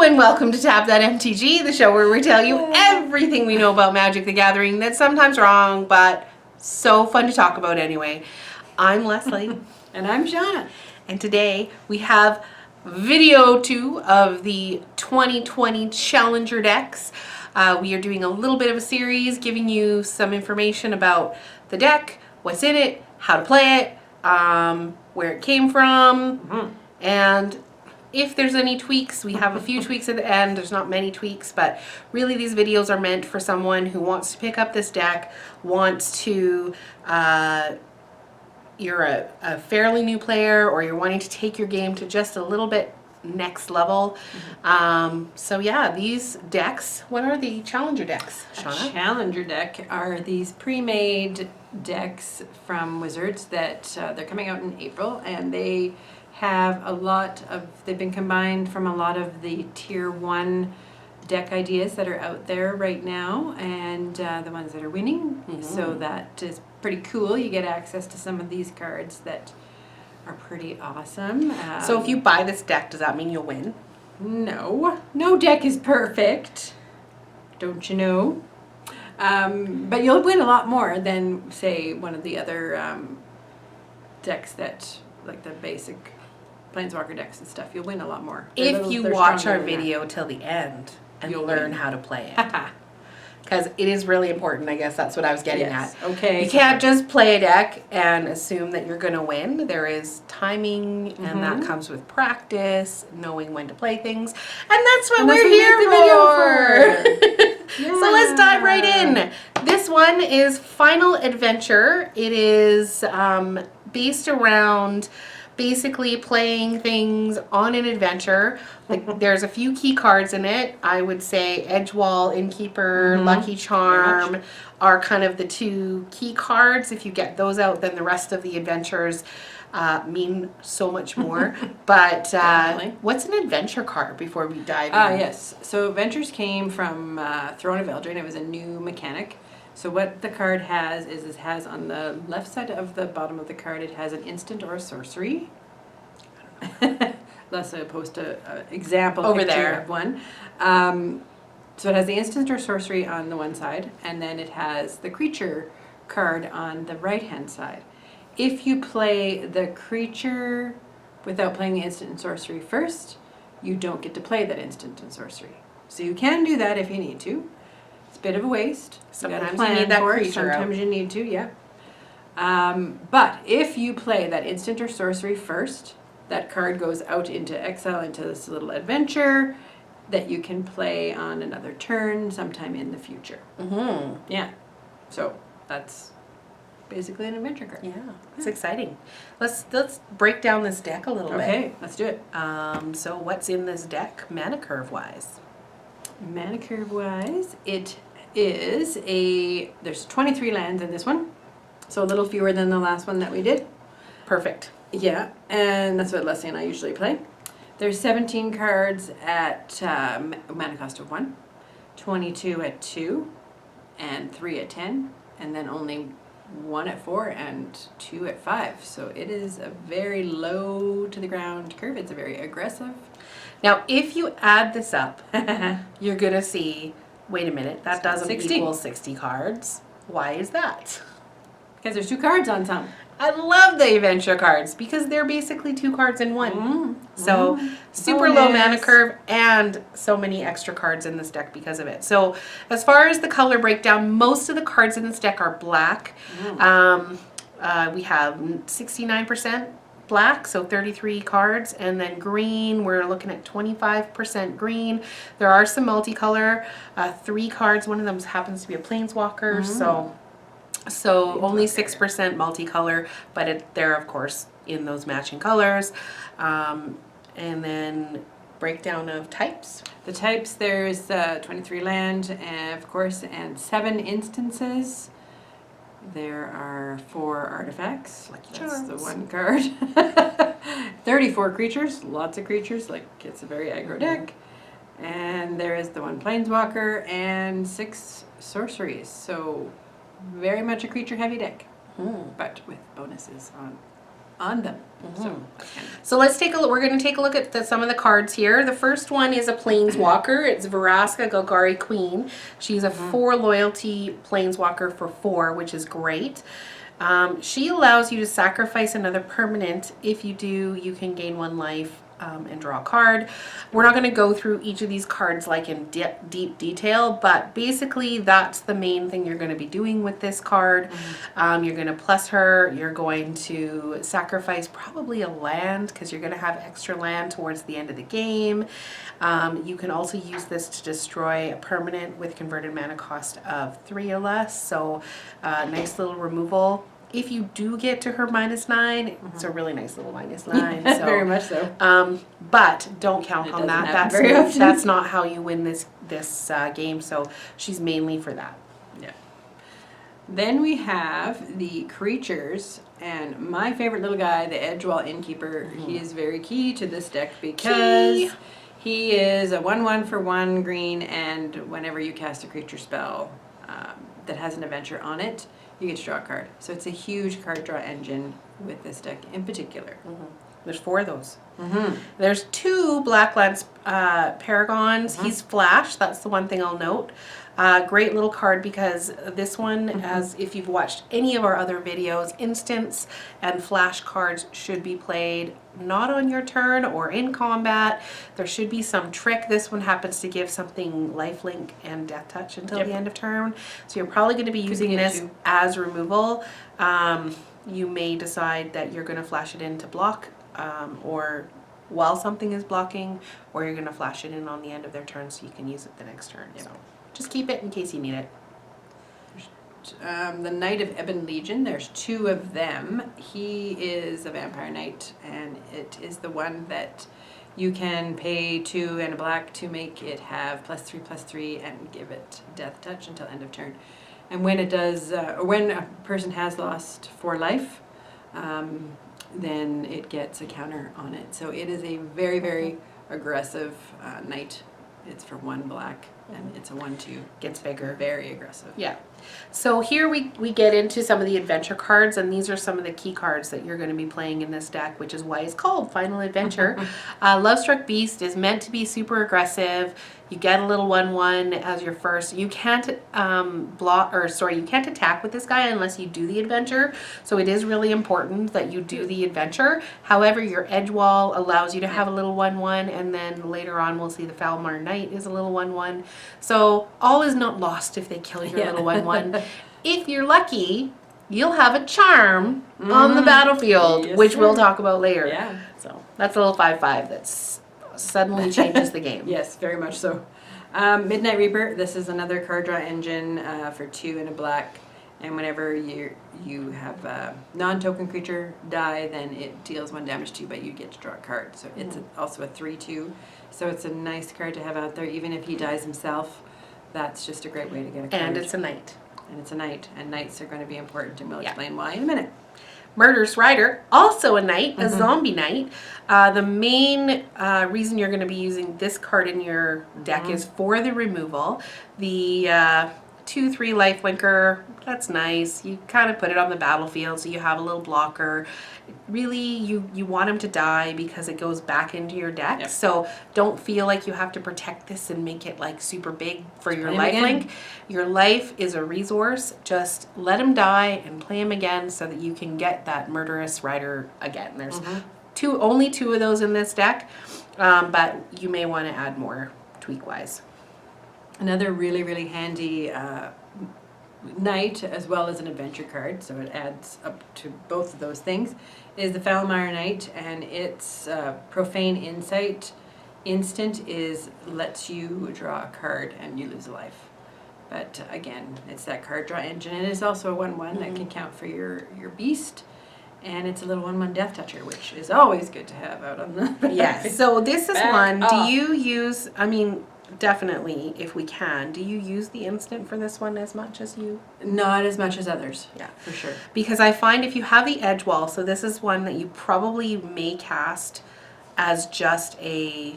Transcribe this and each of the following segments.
and welcome to Tap That MTG, the show where we tell you everything we know about Magic the Gathering that's sometimes wrong, but so fun to talk about anyway. I'm Lesley. And I'm Shawna. And today we have video 2 of the 2020 Challenger decks. We are doing a little bit of a series giving you some information about the deck, what's in it, how to play it, where it came from, and if there's any tweaks. We have a few tweaks at the end. There's not many tweaks, but really these videos are meant for someone who wants to pick up this deck, wants to, you're a fairly new player, or you're wanting to take your game to just a little bit next level. So yeah, these decks, what are the Challenger decks, Shawna? A Challenger deck are these pre-made decks from Wizards that they're coming out in April, and they have a lot of, they've been combined from a lot of the tier 1 deck ideas that are out there right now, and the ones that are winning. So that is pretty cool. You get access to some of these cards that are pretty awesome. So if you buy this deck, does that mean you'll win? No deck is perfect, don't you know? But you'll win a lot more than, say, one of the other decks that, like the basic Planeswalker decks and stuff. You'll win a lot more. If you watch our video till the end and you'll learn how to play it. Because it is really important, I guess that's what I was getting at. Okay. You can't just play a deck and assume that you're going to win. There is timing, and that comes with practice, knowing when to play things. And that's what we're here for. Yeah. So let's dive right in. This one is Final Adventure. It is based around basically playing things on an adventure. Like there's a few key cards in it. I would say Edgewall, Innkeeper, Lucky Charm are kind of the 2 key cards. If you get those out, then the rest of the adventures mean so much more. But what's an adventure card before we dive in? Yes. So adventures came from Throne of Eldraine. It was a new mechanic. So what the card has is it has on the left side of the bottom of the card, it has an instant or a sorcery. Leslie will post an example over picture there of one. So it has the instant or sorcery on the one side, and then it has the creature card on the right-hand side. If you play the creature without playing the instant and sorcery first, you don't get to play that instant and sorcery. So you can do that if you need to. It's a bit of a waste. Sometimes you need that creature. Sometimes you need to, yeah. But if you play that instant or sorcery first, that card goes out into exile into this little adventure that you can play on another turn sometime in the future. Yeah. So that's basically an adventure card. Yeah, it's exciting. Let's break down this deck a little bit. Okay, let's do it. So what's in this deck, mana curve wise? Mana curve wise, it is there's 23 lands in this one, so a little fewer than the last one that we did. Perfect. Yeah, and that's what Lesley and I usually play. There's 17 cards at mana cost of 1, 22 at 2, and 3 at 10, and then only 1 at 4 and 2 at 5. So it is a very low to the ground curve. It's a very aggressive. Now, if you add this up, you're going to see, wait a minute, that doesn't 60. equal 60 cards. Why is that? Because there's 2 cards on some. I love the adventure cards because they're basically 2 cards in one. So super low mana curve and so many extra cards in this deck because of it. So as far as the color breakdown, most of the cards in this deck are black. We have 69% black, so 33 cards, and then green, we're looking at 25% green. There are some multicolor, 3 cards. One of them happens to be a Planeswalker, so only 6% multicolor, but they're of course in those matching colors. And then breakdown of types. The types, there's 23 land, of course, and 7 instances. There are 4 artifacts. That's the 1 card. 34 creatures, lots of creatures, like it's a very aggro deck. And there is the 1 Planeswalker and 6 sorceries. So very much a creature heavy deck, but with bonuses on on them. So let's take a look. We're going to take a look at some of the cards here. The first one is a Planeswalker. It's Vraska Golgari Queen. She's a 4 loyalty Planeswalker for 4, which is great. She allows you to sacrifice another permanent. If you do, you can gain 1 life and draw a card. We're not going to go through each of these cards like in deep detail, but basically that's the main thing you're going to be doing with this card. You're going to plus her. You're going to sacrifice probably a land because you're going to have extra land towards the end of the game. You can also use this to destroy a permanent with converted mana cost of 3 or less. So nice little removal. If you do get to her -9, it's a really nice little -9. So, very much so. But don't count on that. That's not how you win this game. So she's mainly for that. Yeah. Then we have the creatures, and my favorite little guy, the Edgewall Innkeeper. He is very key to this deck because he is a 1/1 for 1 green, and whenever you cast a creature spell that has an adventure on it, you get to draw a card. So it's a huge card draw engine with this deck in particular. There's 4 of those. There's 2 Blacklands Paragons. He's Flash. That's the one thing I'll note. Great little card because this one, as if you've watched any of our other videos, instants and flash cards should be played not on your turn or in combat. There should be some trick. This one happens to give something lifelink and death touch until the end of turn. So you're probably going to be using this as removal. You may decide that you're going to flash it in to block or while something is blocking, or you're going to flash it in on the end of their turn so you can use it the next turn. So just keep it in case you need it. The Knight of Ebon Legion, there's 2 of them. He is a Vampire Knight, and it is the one that you can pay 2 and a black to make it have +3/+3 and give it death touch until end of turn. And when it does, when a person has lost 4 life, then it gets a counter on it. So it is a very, very aggressive knight. It's for 1 black, and it's a 1/2. Gets bigger. Very aggressive. Yeah. So here we get into some of the adventure cards, and these are some of the key cards that you're going to be playing in this deck, which is why it's called Final Adventure. Lovestruck Beast is meant to be super aggressive. You get a little 1/1 as your first. You can't you can't attack with this guy unless you do the adventure. So it is really important that you do the adventure. However, your edge wall allows you to have a little 1/1, and then later on we'll see the Falmar Knight is a little 1/1. So all is not lost if they kill your little 1/1. If you're lucky, you'll have a charm on the battlefield, which we'll talk about later. Yeah. So that's a little 5/5 that's suddenly changes the game. Yes, very much so. Midnight Reaper, this is another card draw engine for 2 and a black. And whenever you have a non-token creature die, then it deals 1 damage to you, but you get to draw a card. So it's also a 3/2. So it's a nice card to have out there, even if he dies himself. That's just a great way to get a card. And it's a knight. And it's a knight. And knights are going to be important, and we'll explain why in a minute. Murderous Rider, also a knight, a zombie knight. The main reason you're going to be using this card in your deck is for the removal. The 2/3 lifelinker, that's nice. You kind of put it on the battlefield so you have a little blocker. Really, you want him to die because it goes back into your deck. Yep. So don't feel like you have to protect this and make it like super big for your play him lifelink. Your life is a resource. Just let him die and play him again so that you can get that Murderous Rider again. There's only 2 of those in this deck, but you may want to add more tweak-wise. Another really, really handy knight, as well as an adventure card, so it adds up to both of those things, is the Falmar Knight, and its Profane Insight instant lets you draw a card and you lose a life. But again, it's that card draw engine, and it's also a 1/1 that can count for your beast. And it's a little 1/1 death toucher, which is always good to have out on the Yes. So this is one. Do you use, I mean, definitely, if we can, do you use the instant for this one as much as you? Not as much as others. Yeah. For sure. Because I find if you have the edge wall, so this is one that you probably may cast as just a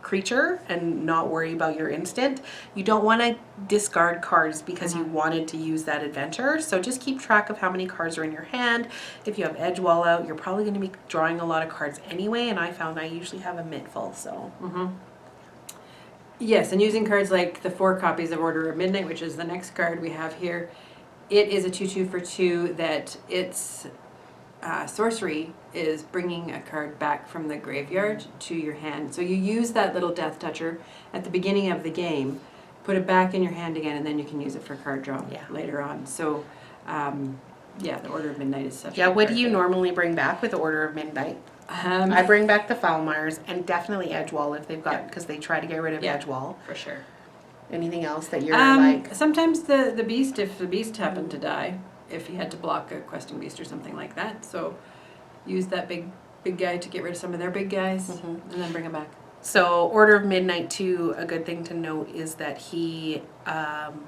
creature and not worry about your instant. You don't want to discard cards because you wanted to use that adventure. So just keep track of how many cards are in your hand. If you have edge wall out, you're probably going to be drawing a lot of cards anyway, and I found I usually have a mint full, so. Yes, and using cards like the 4 copies of Order of Midnight, which is the next card we have here, it is a 2/2 for 2 that its sorcery is bringing a card back from the graveyard to your hand. So you use that little Death Toucher at the beginning of the game, put it back in your hand again, and then you can use it for card draw later on. So, yeah, the Order of Midnight is such a good what do card you there. normally bring back with the Order of Midnight? I bring back the Foulmires and definitely Edgewall if they've got, because they try to get rid of Edgewall. For sure. Anything else that you're like? Sometimes the beast, if the beast happened to die, if you had to block a questing beast or something like that. So use that big guy to get rid of some of their big guys and then bring them back. So Order of Midnight too, a good thing to note is that he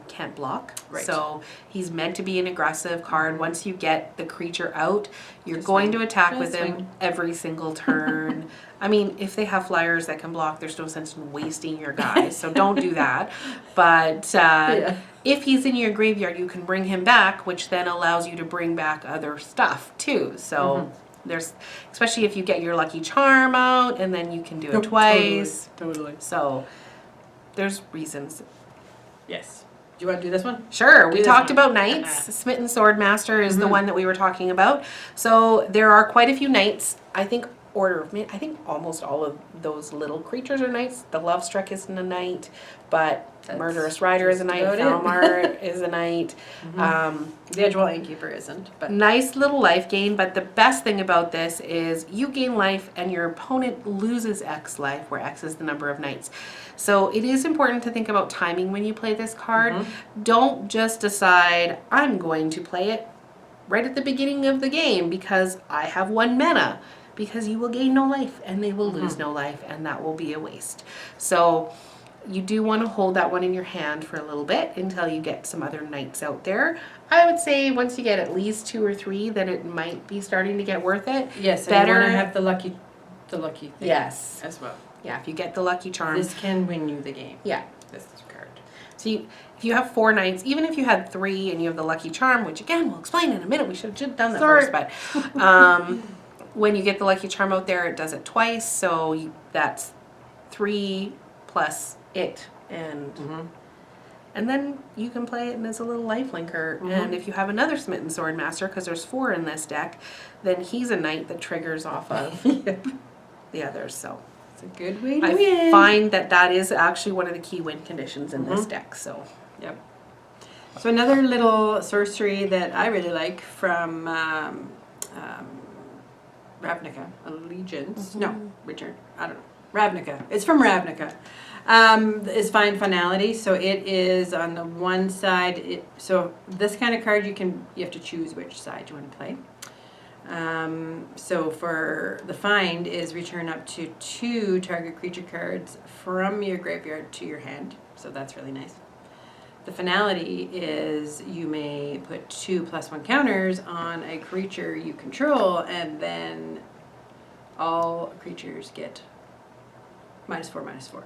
can't block. Right. So he's meant to be an aggressive card. Once you get the creature out, you're Just going swing. to attack Just with him swing. every single turn. I mean, if they have flyers that can block, there's no sense in wasting your guys, so don't do that. But if he's in your graveyard, you can bring him back, which then allows you to bring back other stuff too. So there's, especially if you get your Lucky Charm out, and then you can do it twice. Totally. So there's reasons. Yes. Do you want to do this one? Sure, we this talked one. about knights. Smitten Swordmaster is the one that we were talking about. So there are quite a few knights. I think I think almost all of those little creatures are knights. The Love Struck isn't a knight, but That's Murderous Rider is a knight. about it. Falmar is a knight. The Edgewall Innkeeper isn't, but Nice little life gain, but the best thing about this is you gain life and your opponent loses X life, where X is the number of knights. So it is important to think about timing when you play this card. Don't just decide, I'm going to play it right at the beginning of the game because I have 1 mana, because you will gain no life and they will lose no life, and that will be a waste. So you do want to hold that one in your hand for a little bit until you get some other knights out there. I would say once you get at least 2 or 3, then it might be starting to get worth it. yes, Better- and you want to have the lucky thing Yes. as well. Yeah, if you get the Lucky Charm. This can win you the game. Yeah. This card. So if you have 4 knights, even if you had 3 and you have the Lucky Charm, which again, we'll explain in a minute. We should have done that Sorry. first. But when you get the Lucky Charm out there, it does it twice. So that's 3 plus it. And then you can play it as a little life linker. And if you have another Smitten Swordmaster, because there's 4 in this deck, then he's a knight that triggers off of the others. So It's a good way to I win. find that is actually one of the key win conditions in this deck. So Yep. So another little sorcery that I really like from Ravnica Allegiance. No, Return. I don't know. Ravnica. It's from Ravnica. Is Find Finality. So it is on the one side. So this kind of card you have to choose which side you want to play. So for the find is return up to 2 target creature cards from your graveyard to your hand. So that's really nice. The finality is you may put 2+1 counters on a creature you control, and then all creatures get -4/-4.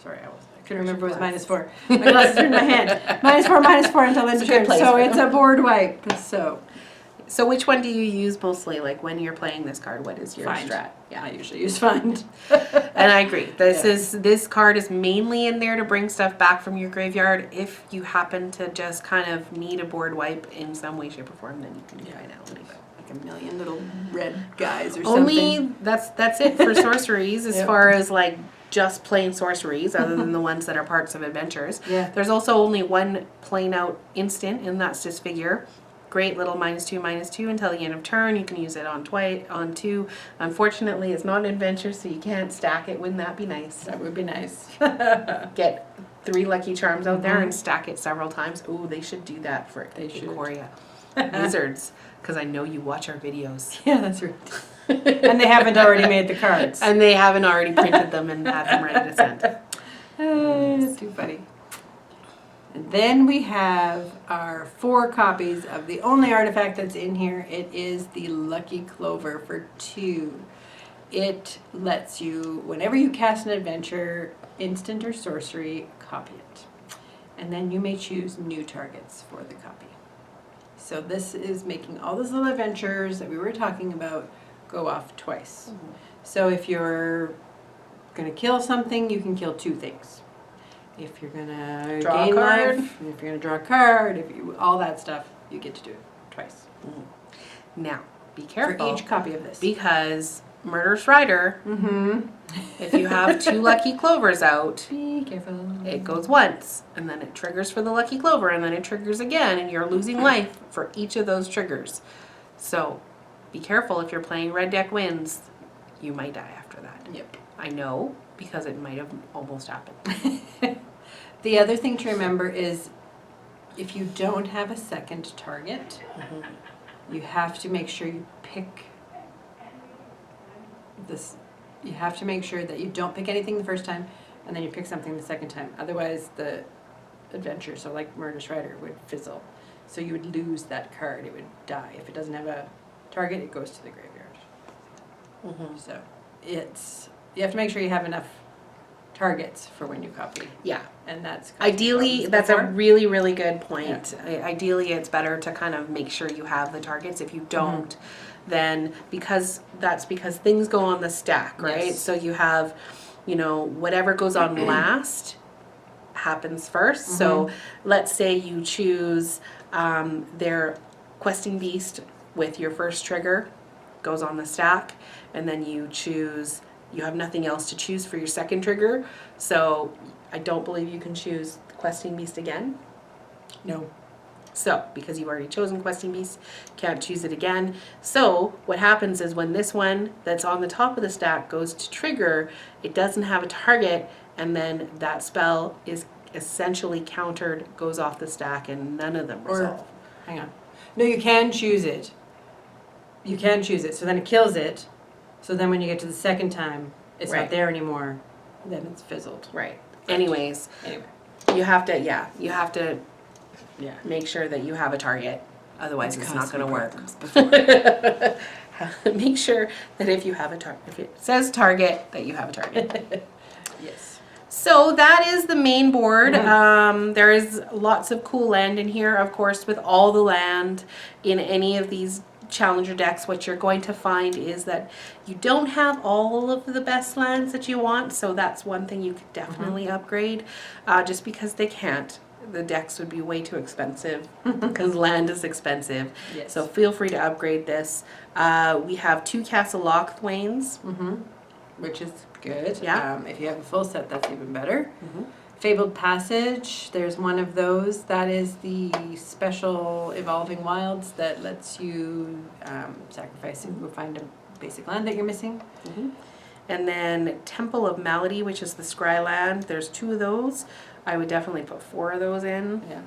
Sorry, I couldn't remember it was -4. My glasses are in my hand. -4/-4 until end of a good turn. place So for it's a board wipe. So which one do you use mostly? Like when you're playing this card, what is your Find. strat? Yeah, I usually use Find. And I agree. Yeah. This card is mainly in there to bring stuff back from your graveyard. If you happen to just kind of need a board wipe in some way, shape, or form, then you can do Finality. Like a million little red guys or Only something. that's it for sorceries as Yep. far as like just plain sorceries, other than the ones that are parts of adventures. Yeah. There's also only one plain out instant, and that's Disfigure. Great little -2/-2 until the end of turn. You can use it on 2. Unfortunately, it's not an adventure, so you can't stack it. Wouldn't that be nice? That would be nice. Get 3 Lucky Charms out there and stack it several times. Ooh, they should do that for They should. Ikoria. Wizards, because I know you watch our videos. Yeah, that's right. And they haven't already made the cards. And they haven't already printed them and had them ready to send. Too funny. And then we have our 4 copies of the only artifact that's in here. It is the Lucky Clover for 2. it lets you, whenever you cast an adventure, instant or sorcery, copy it. And then you may choose new targets for the copy. So this is making all those little adventures that we were talking about go off twice. Mm-hmm. So if you're going to kill something, you can kill 2 things. If you're going to Draw a gain card. life, if you're going to draw a card, if you all that stuff, you get to do it twice. Now, be careful. For each copy of this. Because Murderous Rider, Mm-hmm. if you have 2 lucky clovers out, Be careful. it goes once, and then it triggers for the lucky clover, and then it triggers again, and you're losing life for each of those triggers. So, be careful if you're playing Red Deck Wins, you might die after that. Yep. I know, because it might have almost happened. The other thing to remember is if you don't have a second target, you have to make sure you pick this. You have to make sure that you don't pick anything the first time and then you pick something the second time. Otherwise, the adventure, so like Murderous Rider, would fizzle. So you would lose that card. It would die. If it doesn't have a target, it goes to the graveyard. So you have to make sure you have enough targets for when you copy. Yeah. And that's Ideally, that's a before. really, really good point. Ideally, it's better to kind of make sure you have the targets. If you don't, then because things go on the stack, right? Yes. So you have, whatever goes on last happens first. So let's say you choose their questing beast with your first trigger, goes on the stack, and then you have nothing else to choose for your second trigger. So I don't believe you can choose questing beast again. No. So, because you've already chosen questing beast, can't choose it again. So, what happens is when this one that's on the top of the stack goes to trigger, it doesn't have a target, and then that spell is essentially countered, goes off the stack, and none of them resolve. Hang on. No, you can choose it. You can choose it. So then it kills it. So then when you get to the second time, it's Right. not there anymore. Then it's fizzled. Right. Anyways, Anyway. you have to Yeah. make sure that you have a target. Otherwise, it's not going to work. Before. Make sure that if you have a target, if it says target, that you have a target. Yes. So that is the main board. There is lots of cool land in here, of course, with all the land in any of these challenger decks. What you're going to find is that you don't have all of the best lands that you want, so that's one thing you could definitely upgrade, just because they can't. The decks would be way too expensive because land is expensive. Yes. So feel free to upgrade this. We have 2 Castle Lochthwains. Which is good. Yeah. If you have a full set, that's even better. Fabled Passage, there's one of those. That is the special Evolving Wilds that lets you sacrifice and go find a basic land that you're missing. And then Temple of Malady, which is the Scry land. There's 2 of those. I would definitely put 4 of those in. Yeah.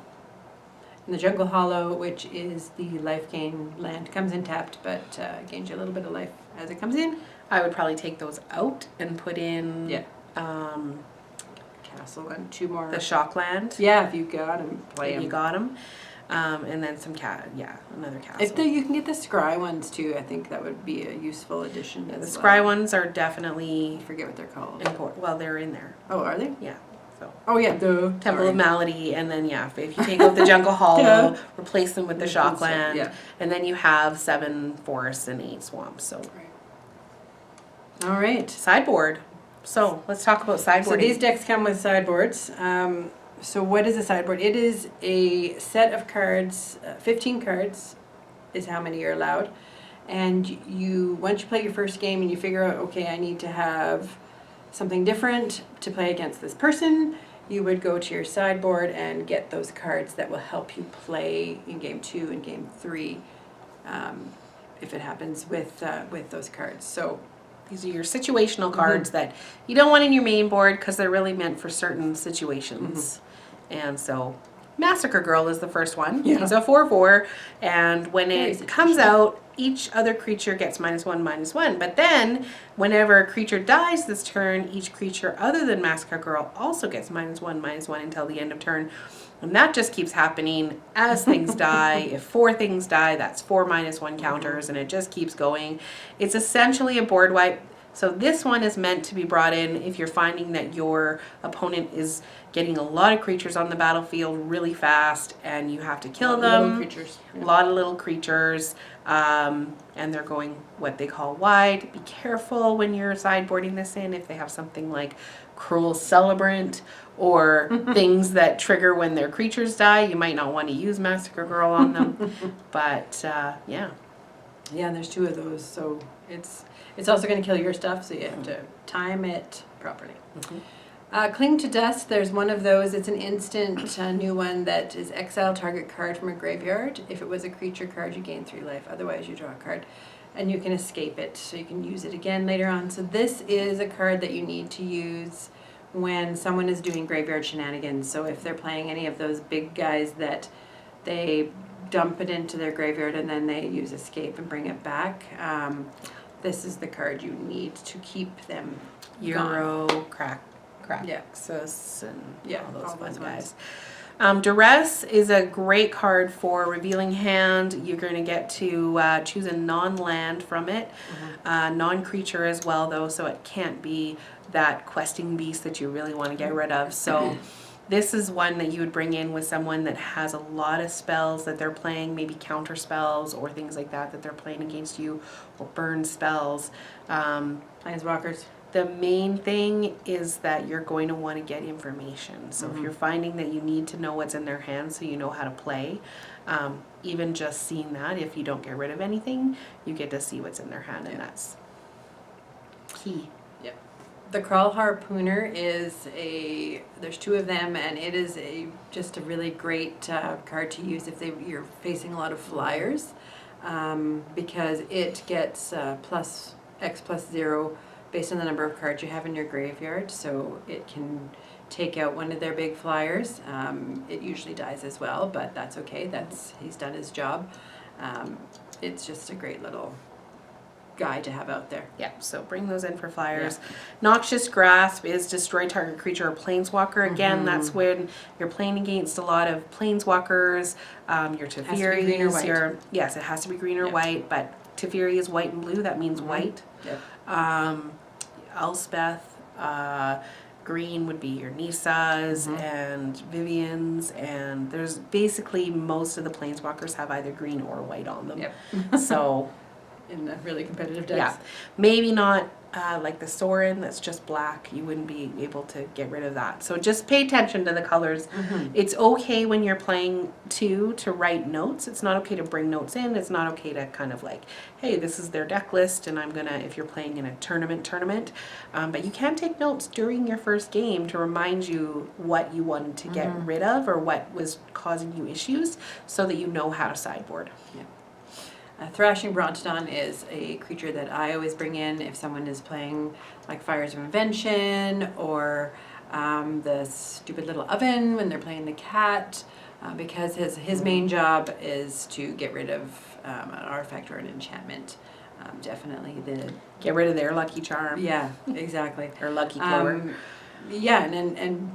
And the Jungle Hollow, which is the life gain land, comes in tapped, but gains you a little bit of life as it comes in. I would probably take those out and put in Castle and 2 more. the Shock land. Yeah, if you got them, play If them. you got them. And then some another castle. If you can get the Scry ones too, I think that would be a useful addition. The as Scry well. ones are definitely I forget what they're called. important. Well, they're in there. Oh, are they? Yeah. So Oh yeah, the Temple of Malady, and then if you take out the Jungle Hollow, replace them with the Shock so, land, yeah. and then you have 7 forests and 8 swamps. So All right. sideboard. So let's talk about sideboarding. So these decks come with sideboards. So what is a sideboard? It is a set of cards. 15 cards is how many you're allowed. And once you play your first game and you figure out, okay, I need to have something different to play against this person, you would go to your sideboard and get those cards that will help you play in game 2 and game 3, if it happens with those cards. So These are your situational cards that you don't want in your main board because they're really meant for certain situations. And so Massacre Girl is the first one. Yeah. It's a 4/4, and when Very it comes out, each other creature gets -1/-1. But then, whenever a creature dies this turn, each creature other than Massacre Girl also gets -1/-1 until the end of turn. And that just keeps happening as things die. If 4 things die, that's 4 -1 counters, and it just keeps going. It's essentially a board wipe. So this one is meant to be brought in if you're finding that your opponent is getting a lot of creatures on the battlefield really fast and you have to kill them. Little creatures. A lot of little creatures, and they're going what they call wide. Be careful when you're sideboarding this in if they have something like Cruel Celebrant or things that trigger when their creatures die. You might not want to use Massacre Girl on them, but yeah. Yeah, and there's 2 of those, so it's also going to kill your stuff, so you have to time it properly. Cling to Dust, there's one of those. It's an instant new one that is exile target card from a graveyard. If it was a creature card, you gain 3 life. Otherwise, you draw a card. And you can escape it, so you can use it again later on. So this is a card that you need to use when someone is doing graveyard shenanigans. So if they're playing any of those big guys that they dump it into their graveyard and then they use escape and bring it back, this is the card you need to keep them Euro, gone. Craxus, and all those fun guys. Duress is a great card for revealing hand. You're going to get to choose a non-land from it, non-creature as well though, so it can't be that questing beast that you really want to get rid of. So this is one that you would bring in with someone that has a lot of spells that they're playing, maybe counter spells or things like that they're playing against you, or burn spells. Planeswalkers. The main thing is that you're going to want to get information. So if you're finding that you need to know what's in their hands so you know how to play, even just seeing that, if you don't get rid of anything, you get to see what's in their hand, and that's key. Yep. The Crawl Harpooner is there's 2 of them, and it is just a really great card to use if you're facing a lot of flyers, because it gets X+0 based on the number of cards you have in your graveyard, so it can take out one of their big flyers. It usually dies as well, but that's okay. He's done his job. It's just a great little guy to have out there. Yeah, so bring those in for flyers. Yeah. Noxious Grasp is destroy target creature or planeswalker. Again, that's when you're playing against a lot of planeswalkers, your Tefiris, yes, it has to be green or white, but Teferi is white and blue, that means white. Yep. Elspeth, green would be your Nisas and Vivians, and there's basically most of the planeswalkers have either green or white on them. Yep. So in the really competitive decks. Yeah, maybe not like the Sorin that's just black. You wouldn't be able to get rid of that. So just pay attention to the colors. It's okay when you're playing to write notes. It's not okay to bring notes in. It's not okay to kind of like, hey, this is their deck list, and I'm gonna, if you're playing in a tournament. But you can take notes during your first game to remind you what you wanted to get rid of or what was causing you issues, so that you know how to sideboard. Yeah. Thrashing Brontodon is a creature that I always bring in if someone is playing like Fires of Invention or the stupid little oven when they're playing the cat, because his main job is to get rid of an artifact or an enchantment. Definitely get rid of their lucky charm. Yeah, exactly. Or lucky clover. Yeah, and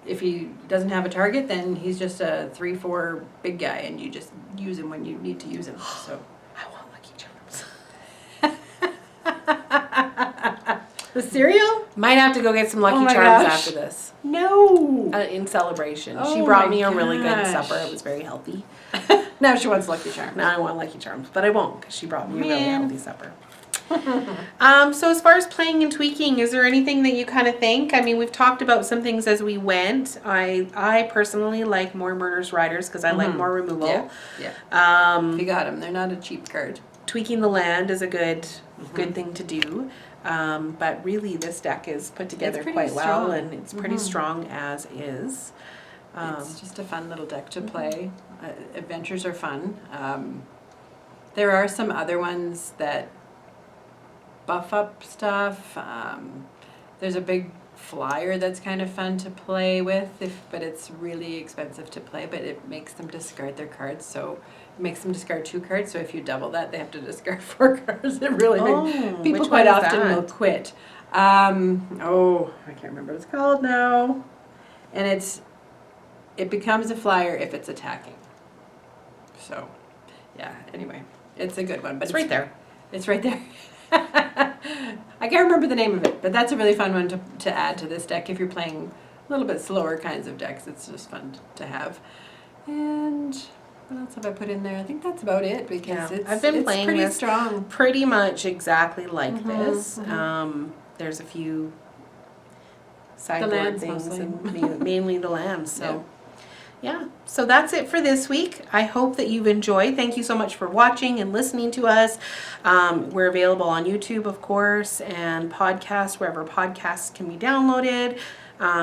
if he doesn't have a target, then he's just a 3/4 big guy, and you just use him when you need to use him. So I want lucky charms. The cereal? Might have to go get some lucky charms after this. No. In celebration. Oh she brought me a really good supper. It was very healthy. Now she wants lucky charms. Now I want lucky charms, but I won't because she brought me a really healthy supper. So as far as playing and tweaking, is there anything that you kind of think? I mean, we've talked about some things as we went. I personally like more Murderous Riders because I like more removal. Yeah. If you got them, they're not a cheap card. Tweaking the land is a good thing to do. But really, this deck is put together quite well, and it's pretty strong as is. It's just a fun little deck to play. Adventures are fun. There are some other ones that buff up stuff. There's a big flyer that's kind of fun to play with, but it's really expensive to play, but it makes them discard their cards, so it makes them discard 2 cards, so if you double that, they have to discard 4 cards. It really makes people quite often will quit. I can't remember what it's called now. And it becomes a flyer if it's attacking. So, yeah, anyway, it's a good one. But it's right there. It's right there. I can't remember the name of it, but that's a really fun one to add to this deck if you're playing a little bit slower kinds of decks. It's just fun to have. And what else have I put in there? I think that's about it because I've been playing pretty this strong. pretty much exactly like this. There's a few sideboard things, mostly. and mainly the lands. So. Yeah, so that's it for this week. I hope that you've enjoyed. Thank you so much for watching and listening to us. We're available on YouTube, of course, and podcasts, wherever podcasts can be downloaded.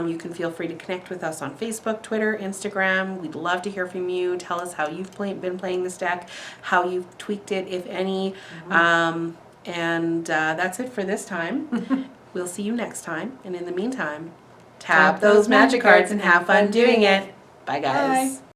You can feel free to connect with us on Facebook, Twitter, Instagram. We'd love to hear from you. Tell us how you've been playing this deck, how you've tweaked it, if any. And that's it for this time. We'll see you next time. And in the meantime, tap those magic cards and have fun doing it. Bye, guys. Bye.